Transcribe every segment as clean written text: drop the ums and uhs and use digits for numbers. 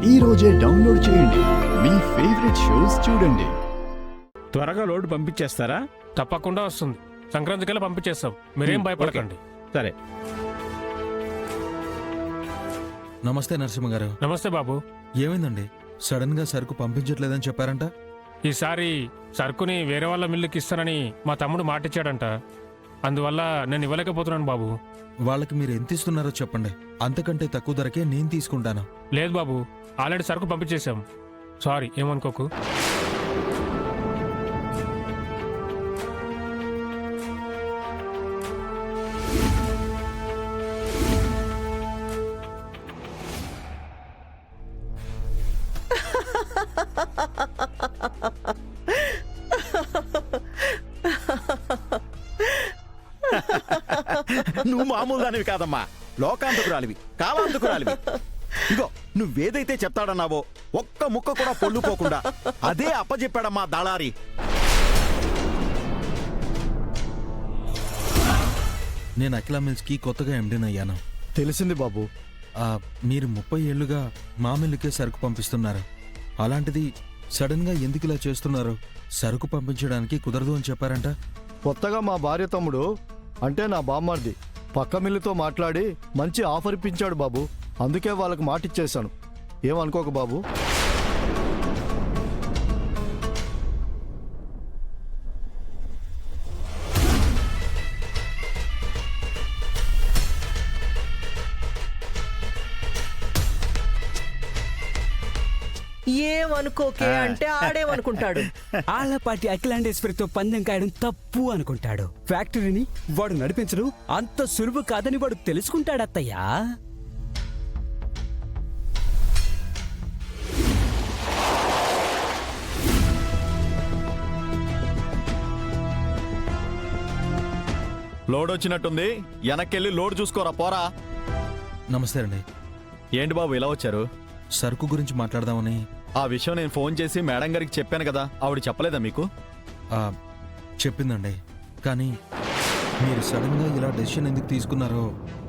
ఈ రోజే డౌన్లోడ్ చేయండి. మీ ఫేవరెట్ షోస్ చూడండి. త్వరగా లోడ్ పంపించేస్తారా? తప్పకుండా వస్తుంది. సంక్రాంతికల్లా పంపించేస్తాం, మీరేం భయపడకండి. సరే. నమస్తే నరసింహ గారు. నమస్తే బాబు. ఏమైందండి? సడన్ గా సరుకు పంపించట్లేదని చెప్పారంట. ఈసారి సరుకుని వేరే వాళ్ళ మిల్లుకి ఇస్తానని మా తమ్ముడు మాటిచ్చాడంట. అందువల్ల నేను ఇవ్వలేకపోతున్నాను బాబు. వాళ్ళకి మీరు ఎంత ఇస్తున్నారో చెప్పండి, అంతకంటే తక్కువ ధరకే నేను తీసుకుంటాను. లేదు బాబు, ఆల్రెడీ సరుకు పంపించేశాం. సారీ, ఏమనుకోకు. నువ్వు మామూలు దానివి కాదమ్మా, లోకాంతకురాలివి, కాలాంతకురాలివి. ఇగో నువ్వేదైతే చెప్తాడన్నావో ఒక్క ముక్క కూడా పొల్లుపోకుండా అదే అప్పచెప్పాడమ్మా దళారి. నేను అఖిల మిల్స్ కి కొత్తగా ఎండీని అయ్యాను. తెలిసింది బాబు. మీరు 30 ఏళ్లుగా మా మిల్లుకే సరుకు పంపిస్తున్నారు. అలాంటిది సడన్ గా ఎందుకు ఇలా చేస్తున్నారు? సరుకు పంపించడానికి కుదరదు అని చెప్పారంట. కొత్తగా మా భార్య తమ్ముడు అంటే నా బామ్మర్ది పక్క మిల్లుతో మాట్లాడి మంచి ఆఫర్ ఇప్పించాడు బాబు. అందుకే వాళ్ళకి మాటిచ్చేశాను. ఏమనుకోక బాబు. ఏమనుకోకే అంటే ఆడేమనుకుంటాడు. ఆళ్లపాటి అఖిలాండేశ్వరితో పందెం కాయడం తప్పు అనుకుంటాడు. ఫ్యాక్టరీని వాడు నడిపించడం అంత సులువు కాదని వాడు తెలుసుకుంటాడు అత్తయ్యా. లోడ్ వచ్చినట్టుంది, వెనక్కెళ్ళి లోడ్ చూసుకోరా పోరా. నమస్తే అండి. ఏంటి బాబు ఇలా వచ్చారు? సరుకు గురించి మాట్లాడదామని. ఆ విషయం నేను ఫోన్ చేసి మేడం గారికి చెప్పాను కదా, ఆవిడ చెప్పలేదా మీకు? చెప్పిందండి, కానీ మీరు సడన్ గా ఇలా డెసిషన్ ఎందుకు తీసుకున్నారో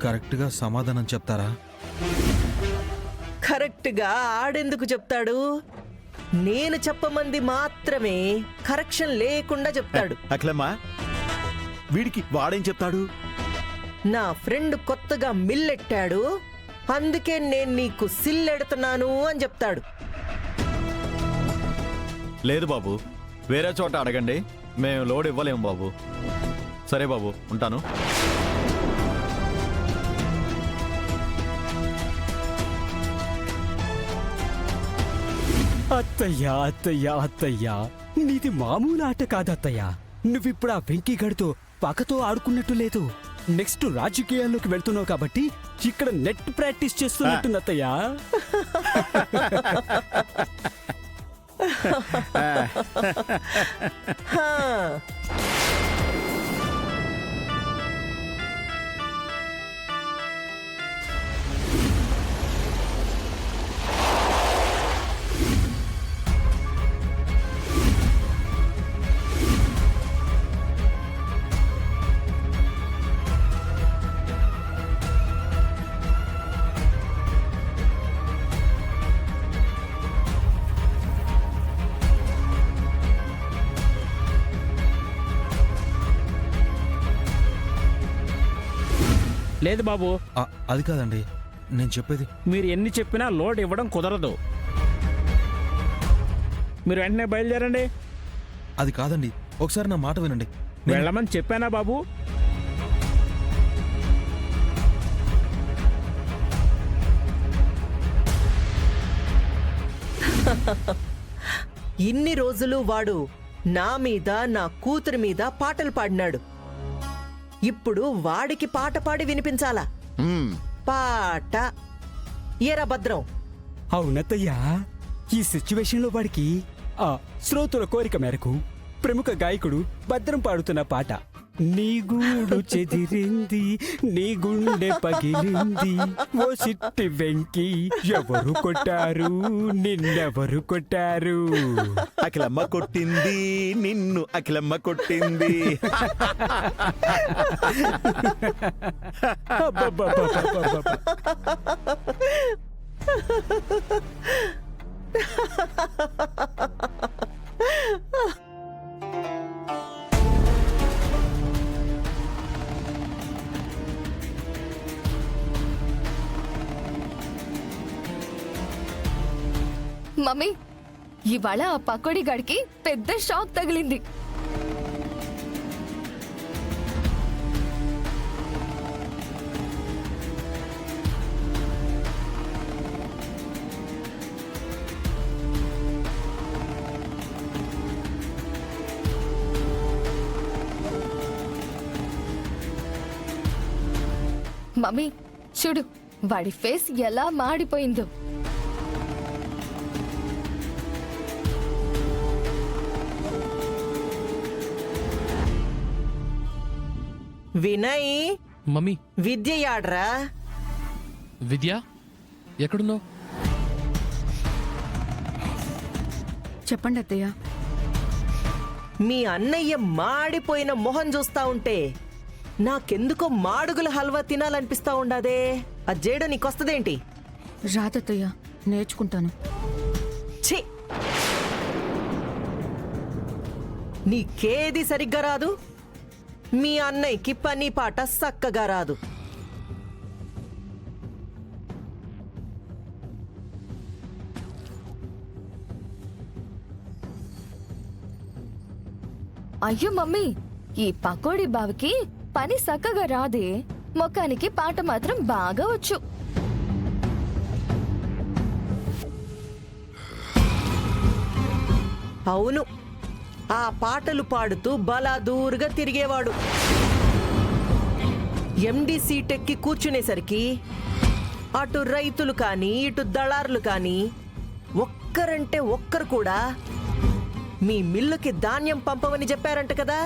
కరెక్ట్ గా సమాధానం చెప్తారా? కరెక్ట్ గా ఆడెందుకు చెప్తాడు? నేను చెప్పమంది మాత్రమే కరెక్షన్ లేకుండా చెప్తాడు. అఖిలమ్మా, వీడికి వాడేం చెప్తాడు? నా ఫ్రెండ్ కొత్తగా మిల్లెట్టాడు, అందుకే నేను నీకు సిల్లెడుతున్నాను అని చెప్తాడు. లేదు బాబు, వేరే చోట అడగండి, మేము లోడ్ ఇవ్వలేము బాబు. సరే బాబు, ఉంటాను. అత్తయ్యా అత్తయ్యా అత్తయ్యా, నీది మామూలు ఆట కాదత్తయ్యా. నువ్విప్పుడు ఆ వెంకీగడితో పక్కతో ఆడుకున్నట్టు లేదు. నెక్స్ట్ రాజకీయాల్లోకి వెళ్తున్నావు కాబట్టి ఇక్కడ నెట్ ప్రాక్టీస్ చేస్తున్నట్టుందత్తయ్యా. హా. లేదు బాబు, అది కాదండి నేను చెప్పేది. మీరు ఎన్ని చెప్పినా లోడ్ ఇవ్వడం కుదరదు. మీరు వెంటనే బయలుదేరండి. అది కాదండి, ఒకసారి నా మాట వినండి. వెళ్ళమని చెప్పానా బాబు? ఇన్ని రోజులు వాడు నా మీద నా కూతురి మీద పాటలు పాడినాడు. ఇప్పుడు వాడికి పాట పాడి వినిపించాలా? పాట ఏరా భద్రం? అవునత్తయ్యా, ఈ సిచ్యువేషన్ లో వాడికి ఆ శ్రోతుల కోరిక మేరకు ప్రముఖ గాయకుడు భద్రం పాడుతున్న పాట నీ గూడు చెదిరింది, నీ గుండె పగిలింది, ఓ సిట్టి వెంకి ఎవరు కొట్టారు, నిన్నెవరు కొట్టారు? అఖిలమ్మ కొట్టింది నిన్ను, అఖిలమ్మ కొట్టింది. మమ్మీ ఇవాళ ఆ పకోడీ గడికి పెద్ద షాక్ తగిలింది. మమ్మీ చూడు వాడి ఫేస్ ఎలా మాడిపోయిందో. వినయ్, మమ్మీ విద్య యాడ్రా? విద్య ఎక్కడున్నావు? చెప్పండి అత్తయ్య. మీ అన్నయ్య మాడిపోయిన మొహం చూస్తా ఉంటే నాకెందుకో మాడుగుల హల్వా తినాలనిపిస్తా ఉండాదే. అది చేయడం నీకొస్తదేంటి? రాదత్తయ్య, నేర్చుకుంటాను. ఛీ, నీకేది సరిగ్గా రాదు, మీ అన్నయ్యకి పని పాట సక్కగా రాదు. అయ్యో మమ్మీ, ఈ పకోడీ బావకి పని చక్కగా రాదే, మొక్కానికి పాట మాత్రం బాగా వచ్చు. అవును, ఆ పాటలు పాడుతూ బలాదూరుగా తిరిగేవాడు. ఎండి సీటెక్కి కూర్చునేసరికి అటు రైతులు కానీ ఇటు దళారులు కానీ ఒక్కరంటే ఒక్కరు కూడా మీ మిల్లుకి ధాన్యం పంపమని చెప్పారంట కదా.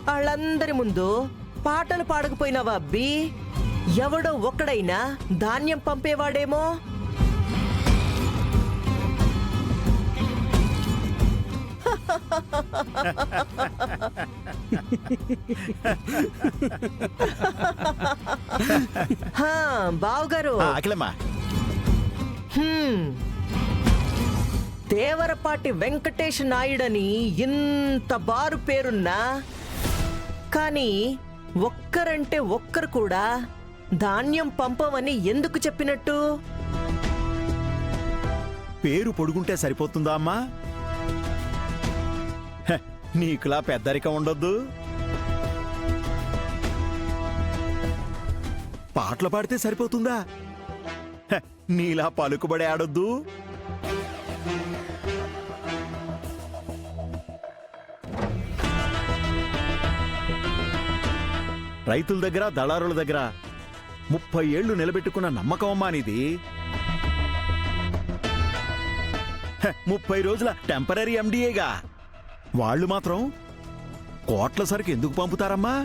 వాళ్ళందరి ముందు పాటలు పాడకపోయినావా అబ్బి? ఎవడో ఒక్కడైనా ధాన్యం పంపేవాడేమో. బావుగారు, అఖిలమ్మా, దేవరపాటి వెంకటేష్ నాయుడని ఇంత బారు పేరున్నా కానీ ఒక్కరంటే ఒక్కరు కూడా ధాన్యం పంపమని ఎందుకు చెప్పినట్టు? పేరు పొడుగుంటే సరిపోతుందా అమ్మా? హ, నీకులా పెద్దరికం ఉండొద్దు. పాటలు పాడితే సరిపోతుందా? హ, నీలా పలుకుబడి ఆడొద్దు. రైతుల దగ్గర దళారుల దగ్గర 30 ఏళ్లు నిలబెట్టుకున్న నమ్మకం అమ్మా నీది. 30 రోజుల టెంపరీ ఎండిఏగా వాళ్ళు మాత్రం కోట్ల సరికి ఎందుకు పంపుతారమ్మా?